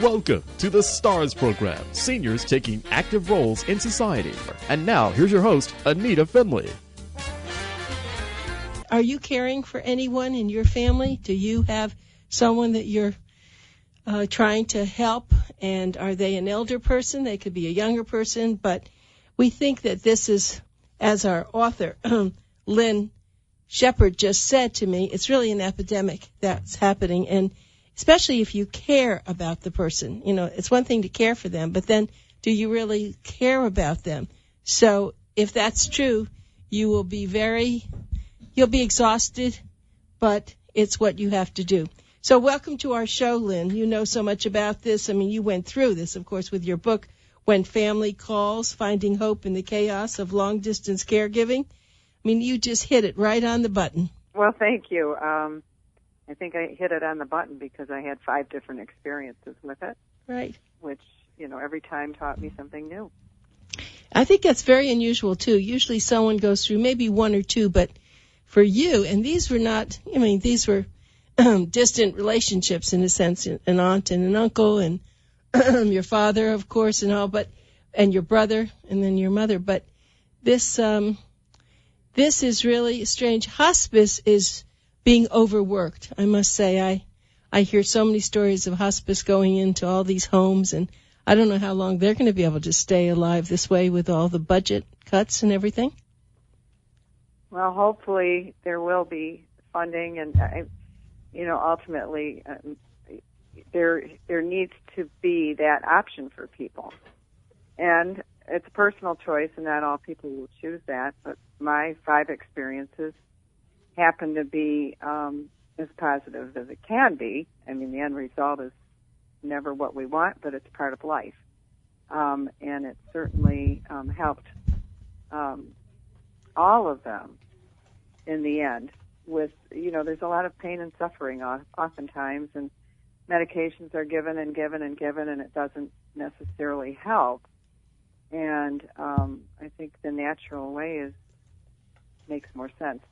Welcome to the STARS program, seniors taking active roles in society. And now, here's your host, ANITA FINLEY. Are you caring for anyone in your family? Do you have someone that you're trying to help? And are they an elder person? They could be a younger person. But we think that this is, as our author, Lynn Sheppard, just said to me, it's really an epidemic that's happening. And especially if you care about the person. You know, it's one thing to care for them, but then do you really care about them? So if that's true, you'll be exhausted, but it's what you have to do. So welcome to our show, Lynn. You know so much about this. I mean, you went through this, of course, with your book, When Family Calls, Finding Hope in the Chaos of Long-Distance Caregiving. I mean, you just hit it right on the button. Well, thank you. I think I hit it on the button because I had 5 different experiences with it. Right. Which, you know, every time taught me something new. I think that's very unusual, too. Usually someone goes through maybe 1 or 2, but for you, and these were not, I mean, these were distant relationships in a sense, an aunt and an uncle and your father, of course, and all, but, and your brother and then your mother. But this is really strange. Hospice is being overworked. I must say, I hear so many stories of hospice going into all these homes, and I don't know how long they're going to be able to stay alive this way with all the budget cuts and everything. Well, hopefully there will be funding, and ultimately there needs to be that option for people, and it's a personal choice, and not all people will choose that. But my 5 experiences happen to be as positive as it can be. I mean, the end result is never what we want, but it's part of life. And it certainly helped all of them in the end with, there's a lot of pain and suffering oftentimes, and medications are given and given and given, and it doesn't necessarily help. And I think the natural way makes more sense.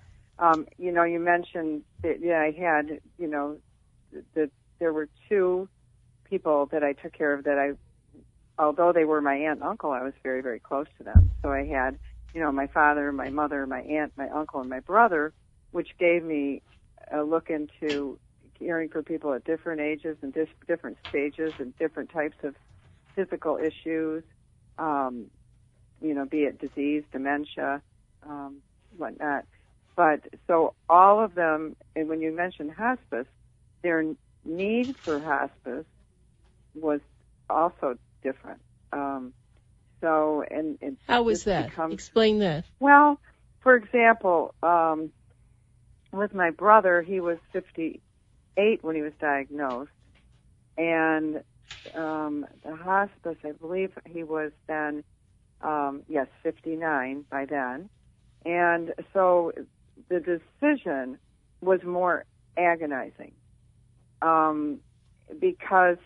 You mentioned that I had, that there were 2 people that I took care of that although they were my aunt and uncle, I was very, very close to them. So I had, my father, my mother, my aunt, my uncle, and my brother, which gave me a look into caring for people at different ages and different stages and different types of physical issues, be it disease, dementia, whatnot. But so all of them, and when you mentioned hospice, their need for hospice was also different. How was that? Explain that. Well, for example, with my brother, he was 58 when he was diagnosed, and the hospice, I believe he was then, 59 by then, and so the decision was more agonizing because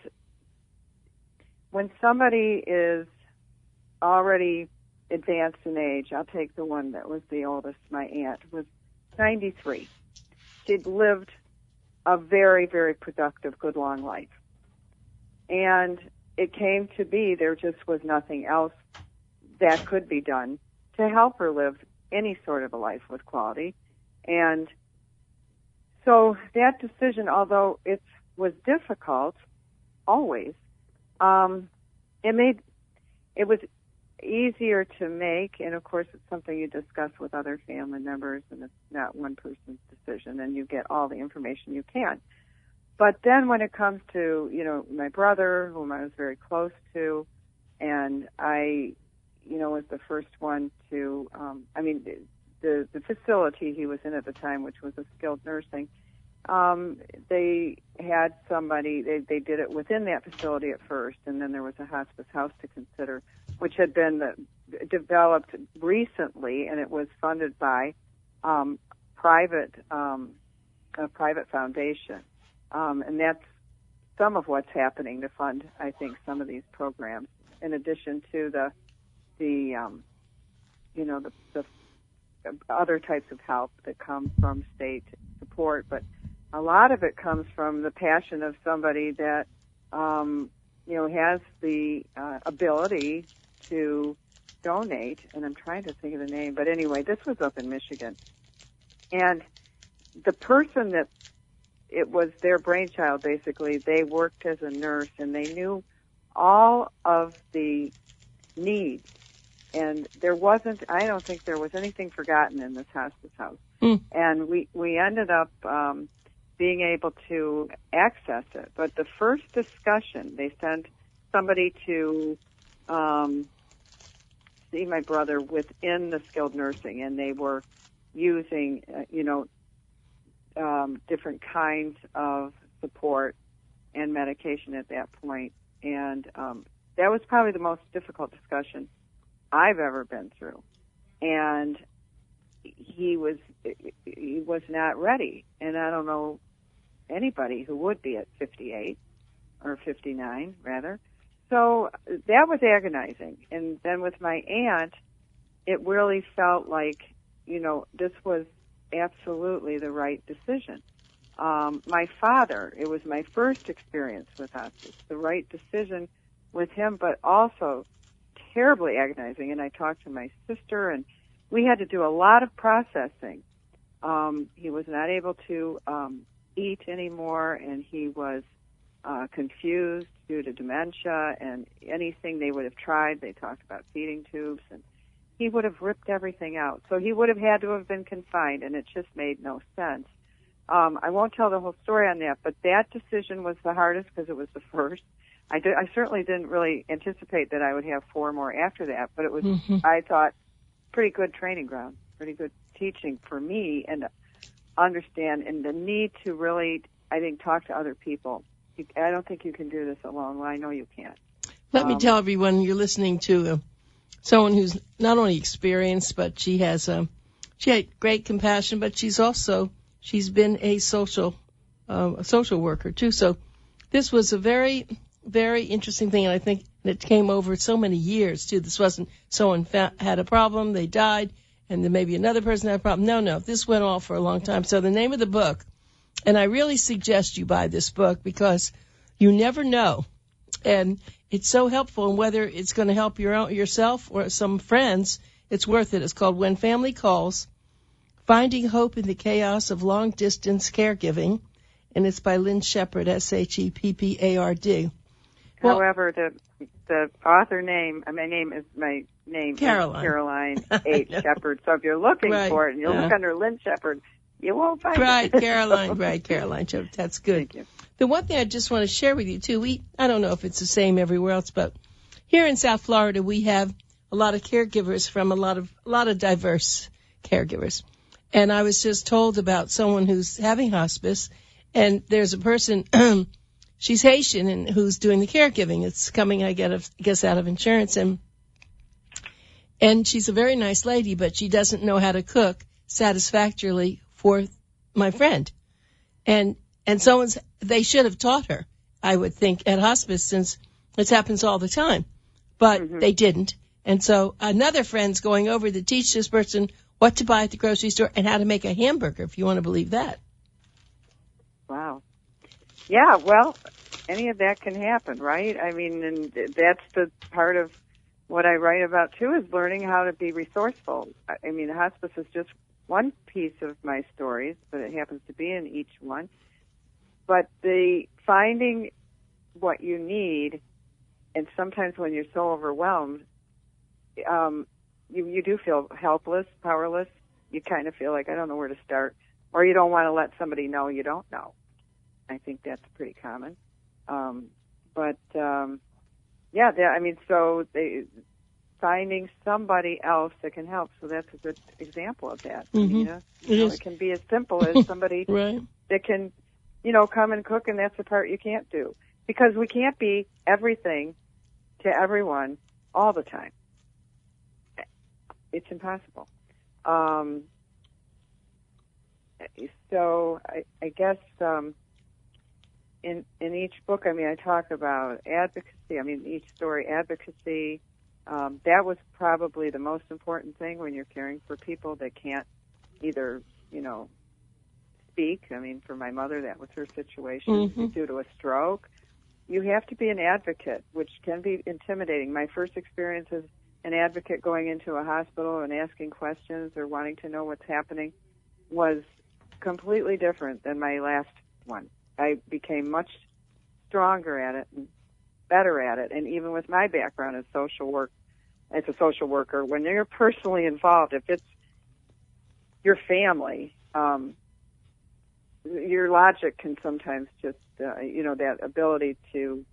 when somebody is already advanced in age, I'll take the one that was the oldest, my aunt, was 93. She'd lived a very, very productive, good, long life. And it came to be there just was nothing else that could be done to help her live any sort of a life with quality. And so that decision, although it was difficult, always, it was easier to make, and of course it's something you discuss with other family members, and it's not one person's decision, and you get all the information you can. But then when it comes to, my brother, whom I was very close to, and I, was the first one to, the facility he was in at the time, which was a skilled nursing, they had somebody, they did it within that facility at first, and then there was a hospice house to consider, which had been developed recently, and it was funded by a private foundation. And that's some of what's happening to fund, I think, some of these programs, in addition to the other types of help that come from state support. But a lot of it comes from the passion of somebody that has the ability to donate, and I'm trying to think of the name, but anyway, this was up in Michigan. And the person that it was their brainchild, basically, they worked as a nurse, and they knew all of the needs. And I don't think there was anything forgotten in this hospice house. And we ended up being able to access it. But the first discussion, they sent somebody to see my brother within the skilled nursing, and they were using, different kinds of support and medication at that point. And that was probably the most difficult discussion I've ever been through. And he was not ready. And I don't know anybody who would be at 58 or 59, rather. So that was agonizing. And then with my aunt, it really felt like, this was absolutely the right decision. My father, it was my first experience with hospice, the right decision with him, but also terribly agonizing. And I talked to my sister, and we had to do a lot of processing. He was not able to eat anymore, and he was confused due to dementia, and anything they would have tried, they talked about feeding tubes, and he would have ripped everything out. So he would have had to have been confined, and it just made no sense. I won't tell the whole story on that, but that decision was the hardest because it was the first. I certainly didn't really anticipate that I would have 4 more after that, but it was, I thought, pretty good training ground, pretty good teaching for me, and understand, and the need to really, I think, talk to other people. I don't think you can do this alone. Well, I know you can't. Let me tell everyone, you're listening to someone who's not only experienced, but she had great compassion, but she's been a social worker too. So this was a very, very interesting thing, and I think it came over so many years too. This wasn't someone had a problem, they died, and then maybe another person had a problem. No, this went on for a long time. So the name of the book, and I really suggest you buy this book because you never know, and it's so helpful. And whether it's going to help yourself or some friends, it's worth it. It's called When Family Calls: Finding Hope in the Chaos of Long-Distance Caregiving, and it's by Sheppard, Sheppard. Well, however, the author name, my name Caroline H. Sheppard. So if you're looking for it and you look under Lynn Sheppard, you won't find it. Caroline Sheppard. That's good. Thank you. The one thing I just want to share with you too, I don't know if it's the same everywhere else, but here in South Florida we have a lot of caregivers from a lot of diverse caregivers. And I was just told about someone who's having hospice, and there's a person, she's Haitian, and who's doing the caregiving. It's coming, I guess, out of insurance, and she's a very nice lady, but she doesn't know how to cook satisfactorily for my friend. And they should have taught her, I would think, at hospice, since this happens all the time, but they didn't. And so another friend's going over to teach this person what to buy at the grocery store and how to make a hamburger, if you want to believe that. Wow. Yeah, well, any of that can happen, right? I mean, and that's the part of what I write about, too, is learning how to be resourceful. I mean, hospice is just one piece of my stories, but it happens to be in each one. But the finding what you need, and sometimes when you're so overwhelmed, you do feel helpless, powerless. You kind of feel like, I don't know where to start. Or you don't want to let somebody know you don't know. I think that's pretty common. Finding somebody else that can help. So that's a good example of that. It can be as simple as somebody that can, come and cook, and that's the part you can't do. Because we can't be everything to everyone all the time. It's impossible. So I guess in each book, I talk about advocacy. Each story, advocacy. That was probably the most important thing when you're caring for people that can't either, speak. For my mother, that was her situation due to a stroke. you have to be an advocate, which can be intimidating. My first experience as an advocate going into a hospital and asking questions or wanting to know what's happening was completely different than my last one. I became much stronger at it and better at it. And even with my background as a social worker, when you're personally involved, if it's your family, your logic can sometimes just, that ability to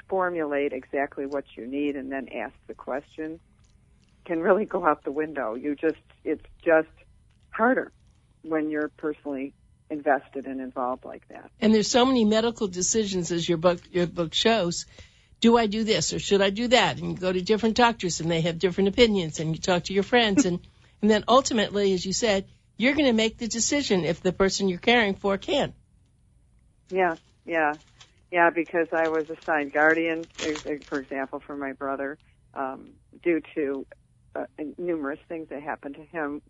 formulate exactly what you need and then ask the question can really go out the window. It's just harder when you're personally invested and involved like that. And there's so many medical decisions, as your book shows. Do I do this or should I do that? And you go to different doctors and they have different opinions, and you talk to your friends, and then ultimately, as you said, you're going to make the decision if the person you're caring for can. Yeah, because I was assigned guardian, for example, for my brother, due to numerous things that happened to him.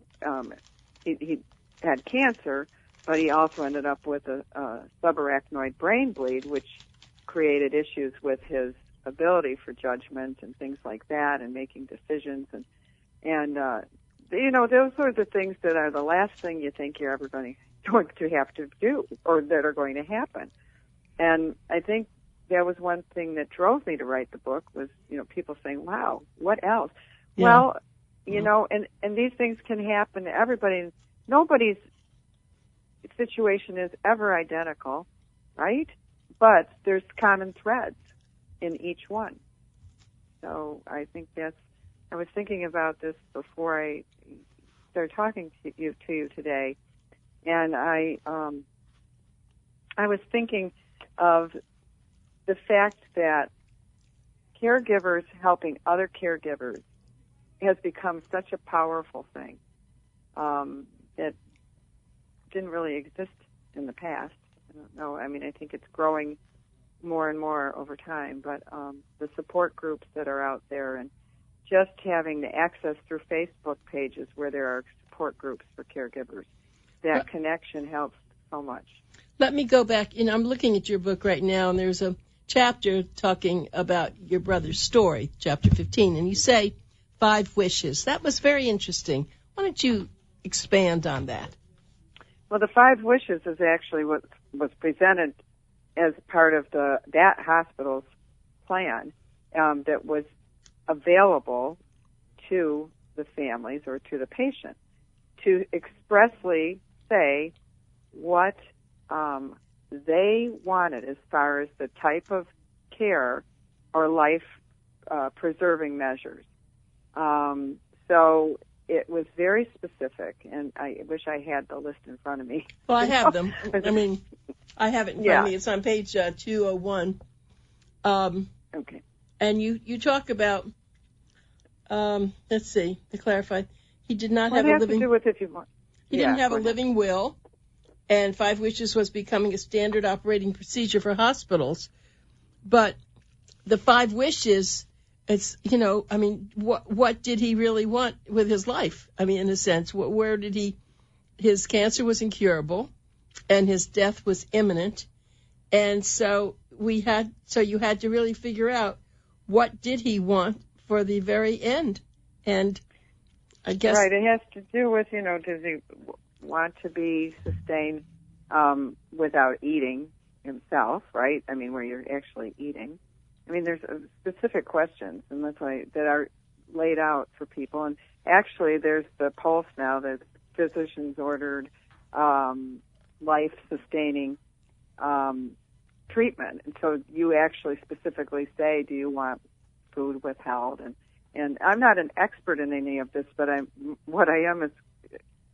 He had cancer, but he also ended up with a subarachnoid brain bleed, which created issues with his ability for judgment and things like that, and making decisions. And those are the things that are the last thing you think you're ever going to have to do, or that are going to happen. And I think that was one thing that drove me to write the book was, people saying, wow, what else? Yeah. Well, and these things can happen to everybody. Nobody's situation is ever identical, right? But there's common threads in each one. So I think I was thinking about this before I started talking to you today, and I was thinking of the fact that caregivers helping other caregivers has become such a powerful thing that didn't really exist in the past. I don't know. I mean, I think it's growing more and more over time, but the support groups that are out there, and just having the access through Facebook pages where there are support groups for caregivers, that connection helps so much. Let me go back, and I'm looking at your book right now, and there's a chapter talking about your brother's story, chapter 15, and you say 5 wishes. That was very interesting. Why don't you expand on that? Well, the 5 wishes is actually what was presented as part of that hospital's plan that was available to the families or to the patient to expressly say what they wanted as far as the type of care or life-preserving measures. So it was very specific, and I wish I had the list in front of me. Well, I have them. I mean, I have it in front of me. It's on page 201. Okay. And you talk about, let's see, to clarify, he did not have a living... What has to do with if you want? He didn't have a living will, and 5 wishes was becoming a standard operating procedure for hospitals. But the 5 wishes, it's, I mean, what did he really want with his life? I mean, in a sense, where did his cancer was incurable, and his death was imminent. And so you had to really figure out what did he want for the very end. And I guess... Right, it has to do with, does he want to be sustained without eating himself, right? I mean, where you're actually eating. I mean, there's specific questions, and that's why that are laid out for people. And actually, there's the pulse now that physicians ordered life-sustaining treatment. And so you actually specifically say, do you want food withheld? And I'm not an expert in any of this, but what I am is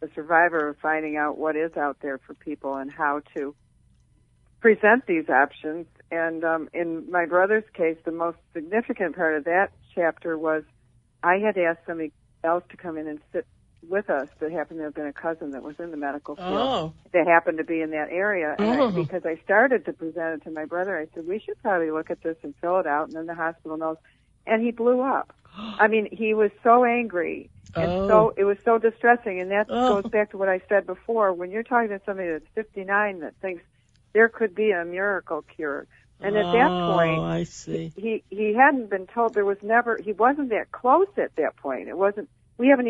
a survivor of finding out what is out there for people and how to present these options. And in my brother's case, the most significant part of that chapter was I had asked somebody else to come in and sit with us that happened to have been a cousin that was in the medical field that happened to be in that area. And because I started to present it to my brother, I said, we should probably look at this and fill it out, and then the hospital knows. And he blew up. I mean, he was so angry, and so it was so distressing. And that goes back to what I said before. When you're talking to somebody that's 59 that thinks there could be a miracle cure. And at that point, I see. He hadn't been told. He wasn't that close at that point. It wasn't. We hadn't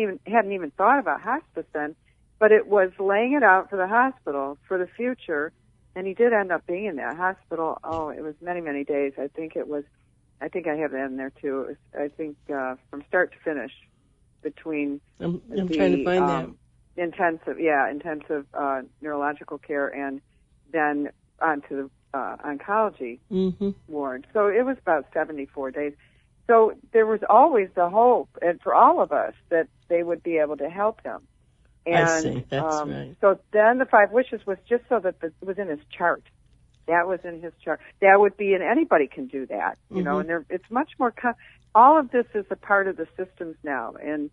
even thought about hospice then, but it was laying it out for the hospital for the future. And he did end up being in that hospital. Oh, it was many, many days. I think I have that in there too. It was, I think, from start to finish between I'm trying to find that. Intensive neurological care and then onto the oncology ward. So it was about 74 days. So there was always the hope, and for all of us, that they would be able to help him. And, I see. That's right. So then the 5 wishes was just so that it was in his chart. That was in his chart. That would be, and anybody can do that, you know. And it's much more. All of this is a part of the systems now, and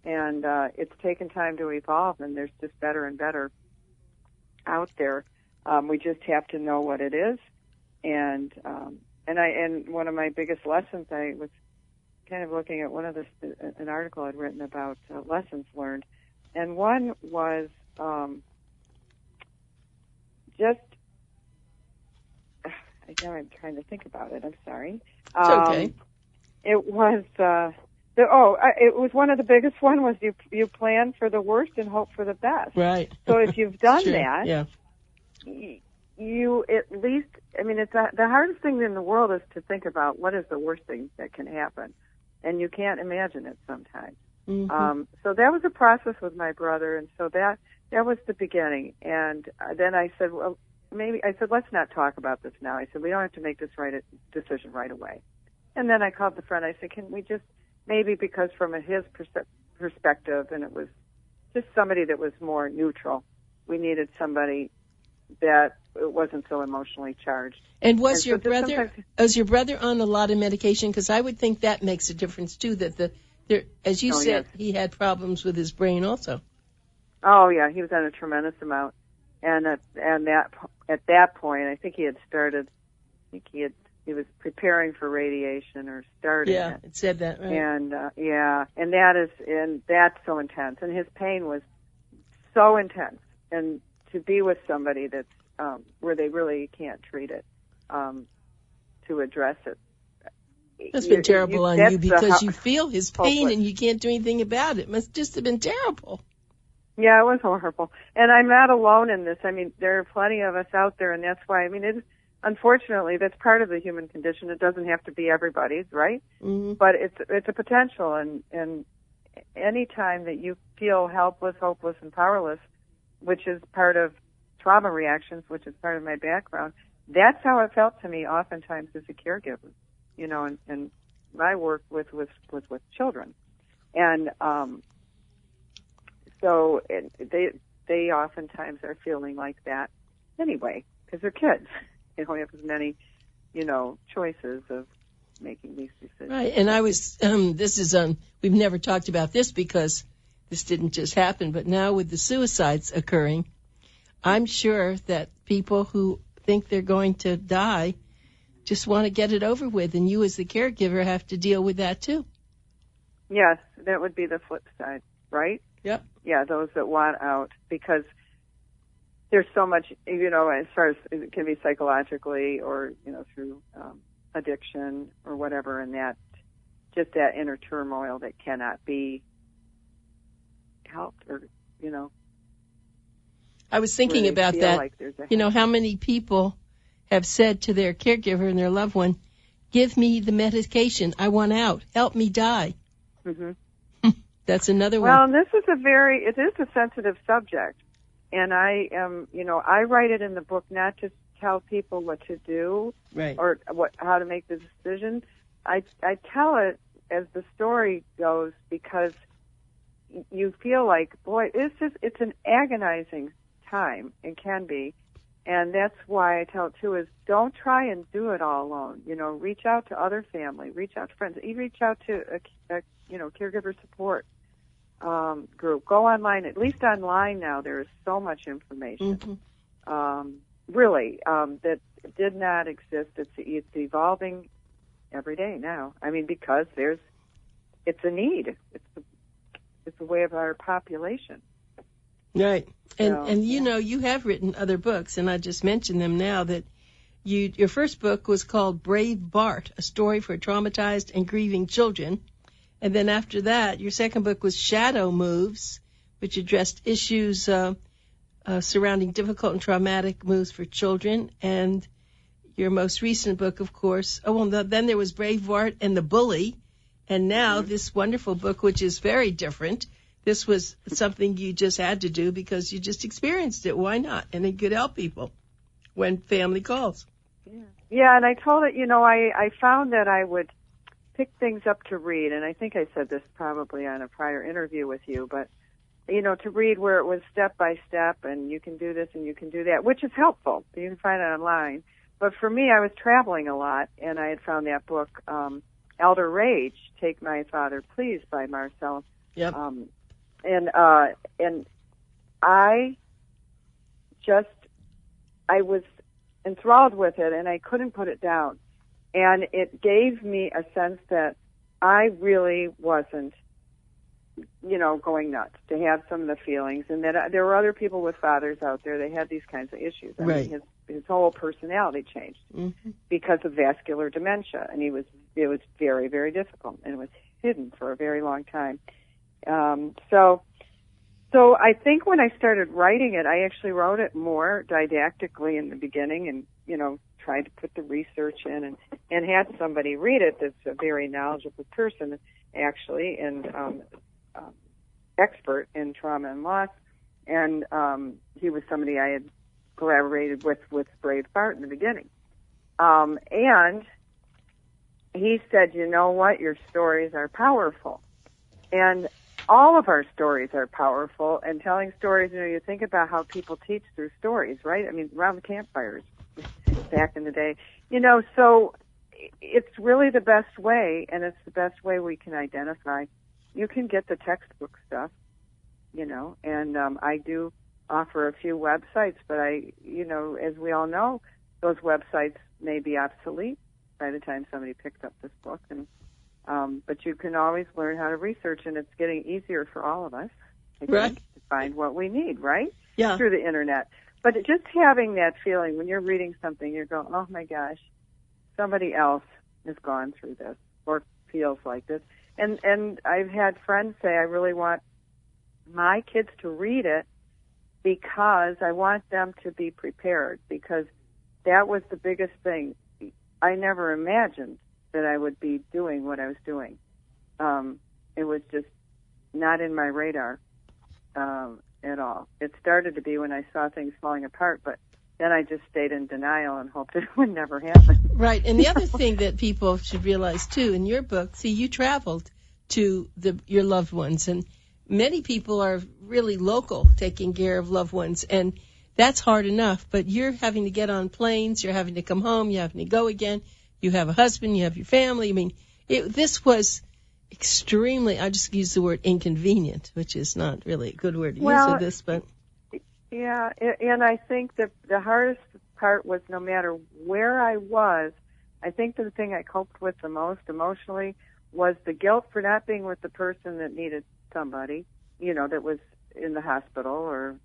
it's taken time to evolve, and there's just better and better out there. We just have to know what it is, and one of my biggest lessons, I was kind of looking at an article I'd written about lessons learned, and one was just. Now I'm trying to think about it. I'm sorry. It's okay. It was it was one of the biggest one was you plan for the worst and hope for the best. Right. So if you've done Sure. that, yeah. you at least, I mean, it's the hardest thing in the world is to think about what is the worst thing that can happen, and you can't imagine it sometimes. So that was a process with my brother, and so that was the beginning. And then I said, well, let's not talk about this now. I said, we don't have to make this decision right away. And then I called the friend. I said, can we just, maybe because from his perspective, and it was just somebody that was more neutral, we needed somebody that it wasn't so emotionally charged. And was your brother on a lot of medication? Because I would think that makes a difference too. That as you said, yes. He had problems with his brain also. Oh yeah, he was on a tremendous amount, and at that point, I think he had started. He was preparing for radiation or starting. Yeah, it said that, right? And that's so intense, and his pain was so intense, and to be with somebody that's where they really can't treat it, to address it. That's been terrible on you because you feel his pain hopeless. And you can't do anything about it. It must just have been terrible. Yeah, it was horrible. And I'm not alone in this. I mean, there are plenty of us out there, and that's why, I mean, unfortunately, that's part of the human condition. It doesn't have to be everybody's, right? Mm-hmm. But it's a potential, and any time that you feel helpless, hopeless, and powerless, which is part of trauma reactions, which is part of my background, that's how it felt to me oftentimes as a caregiver, you know, and my work was with children. And so they oftentimes are feeling like that anyway, because they're kids. They don't have as many, you know, choices of making these decisions. Right, and I was, we've never talked about this because this didn't just happen, but now with the suicides occurring, I'm sure that people who think they're going to die just want to get it over with, and you as the caregiver have to deal with that too. Yes, that would be the flip side, right? Yep. Yeah, those that want out, because there's so much, you know, as far as it can be psychologically or, you know, through addiction or whatever, and that inner turmoil that cannot be helped or, you know. I was thinking about that. Like you know, how many people have said to their caregiver and their loved one, give me the medication. I want out. Help me die. Mm-hmm. That's another one. Well, and this is it is a sensitive subject. And I write it in the book not to tell people what to do, right, or how to make the decision. I tell it as the story goes because you feel like, boy, it's an agonizing time. It can be. And that's why I tell it too is don't try and do it all alone. You know, reach out to other family, reach out to friends, even reach out to a caregiver support group. Go online. At least online now, there is so much information. Mm-hmm. That did not exist. It's evolving every day now. I mean, because it's a need. It's the way of our population. Right. And yeah. you know, you have written other books, and I just mentioned them now, that your first book was called Brave Bart, a story for traumatized and grieving children. And then after that, your second book was Shadow Moves, which addressed issues surrounding difficult and traumatic moves for children. And your most recent book, of course, then there was Brave Bart and the Bully. And now this wonderful book, which is very different. This was something you just had to do because you just experienced it. Why not? And it could help people when family calls. Yeah, and I told it, I found that I would pick things up to read, and I think I said this probably on a prior interview with you, but, to read where it was step by step, and you can do this and you can do that, which is helpful. You can find it online. But for me, I was traveling a lot, and I had found that book, Elder Rage, Take My Father Please, by Marcel. Yep. And I was enthralled with it, and I couldn't put it down. And it gave me a sense that I really wasn't, going nuts, to have some of the feelings, and that there were other people with fathers out there that had these kinds of issues. I mean, his whole personality changed because of vascular dementia, and it was very, very difficult, and it was hidden for a very long time. So I think when I started writing it, I actually wrote it more didactically in the beginning, and tried to put the research in, and had somebody read it that's a very knowledgeable person, actually, and expert in trauma and loss, and he was somebody I had collaborated with Brave Bart in the beginning, and he said, "You know what? Your stories are powerful," and all of our stories are powerful, and telling stories, you think about how people teach through stories, right? I mean, around the campfires back in the day, so it's really the best way, and it's the best way we can identify. You can get the textbook stuff, and I do offer a few websites, but as we all know, those websites may be obsolete by the time somebody picks up this book, and but you can always learn how to research, and it's getting easier for all of us, I think, to find what we need, right? Yeah. Through the internet. But just having that feeling when you're reading something, you're going, oh my gosh, somebody else has gone through this or feels like this. And I've had friends say, I really want my kids to read it because I want them to be prepared, because that was the biggest thing. I never imagined that I would be doing what I was doing. It was just not in my radar at all. It started to be when I saw things falling apart, but then I just stayed in denial and hoped it would never happen. Right. And the other thing that people should realize, too, in your book, see, you traveled to your loved ones, and many people are really local taking care of loved ones, and that's hard enough, but you're having to get on planes, you're having to come home, you're having to go again, you have a husband, you have your family. I mean, this was extremely, I just use the word inconvenient, which is not really a good word to use for this, but... Yeah, and I think that the hardest part was, no matter where I was, I think the thing I coped with the most emotionally was the guilt for not being with the person that needed somebody, that was in the hospital or,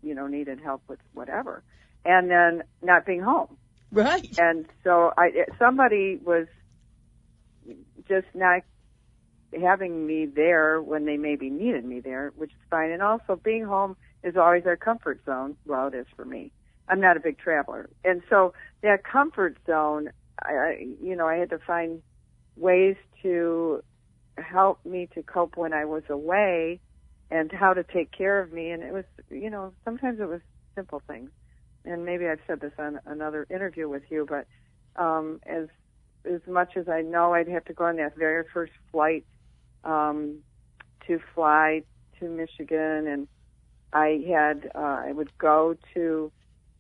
needed help with whatever, and then not being home. Right. And so somebody was just not having me there when they maybe needed me there, which is fine. And also being home is always our comfort zone. Well, it is for me. I'm not a big traveler. And so that comfort zone, I had to find ways to help me to cope when I was away and how to take care of me. And it was, sometimes it was simple things. And maybe I've said this on another interview with you, but as much as I know, I'd have to go on that very first flight to fly to Michigan, and I would go to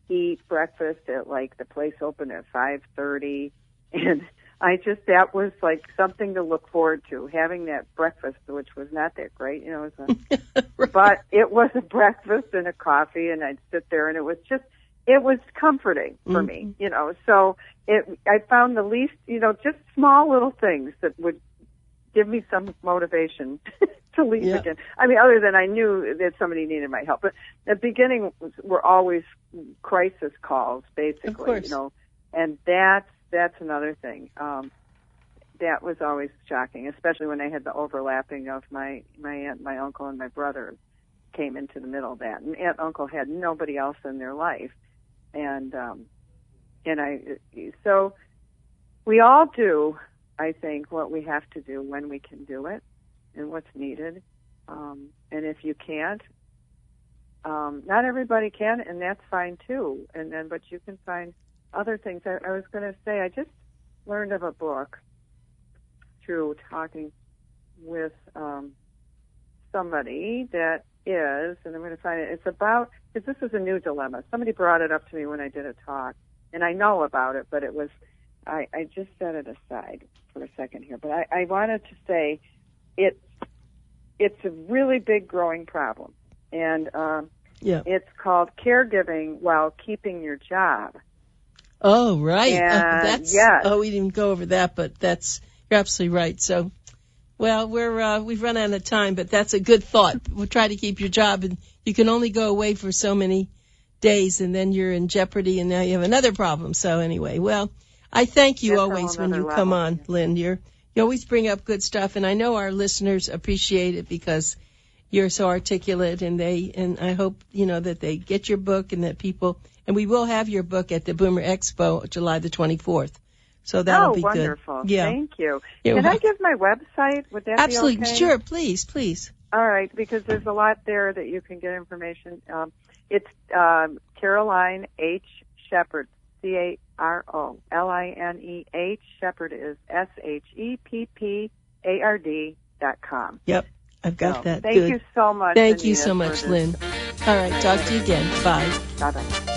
eat breakfast at the place opened at 5:30, and that was like something to look forward to, having that breakfast, which was not that great, but it was a breakfast and a coffee, and I'd sit there, and it was comforting for me, so I found the least, just small little things that would give me some motivation to leave again. I mean, other than I knew that somebody needed my help. But the beginning were always crisis calls, basically, of course. And that's another thing. That was always shocking, especially when I had the overlapping of my aunt, my uncle, and my brother came into the middle of that. And aunt and uncle had nobody else in their life. So we all do, I think, what we have to do when we can do it and what's needed. And if you can't, not everybody can, and that's fine too. But you can find other things. I was going to say, I just learned of a book through talking with somebody that is, and I'm going to find it. It's about, because this is a new dilemma. Somebody brought it up to me when I did a talk, and I know about it, but it was, I just set it aside for a second here. But I wanted to say it's a really big growing problem, and it's called Caregiving While Keeping Your Job. Oh, right. And, yes. Oh, we didn't go over that, but you're absolutely right. So, well, we've run out of time, but that's a good thought. We'll try to keep your job, and you can only go away for so many days, and then you're in jeopardy, and now you have another problem. So anyway, well, I thank you always when you come on, Lynn. You always bring up good stuff, and I know our listeners appreciate it because you're so articulate, and I hope, that they get your book and that people, and we will have your book at the Boomer Expo, July the 24th. So that'll be wonderful. Good. Yeah. Thank you. Can I give my website? Would that Absolutely. be okay? Sure. Please. All right, because there's a lot there that you can get information. It's Caroline H. Sheppard, CaroLineh. Sheppard is SHEPPARD.com. Yep, I've got that. Thank you so much. Thank you so much, Lynn. All right, talk to you again. Bye. Bye-bye.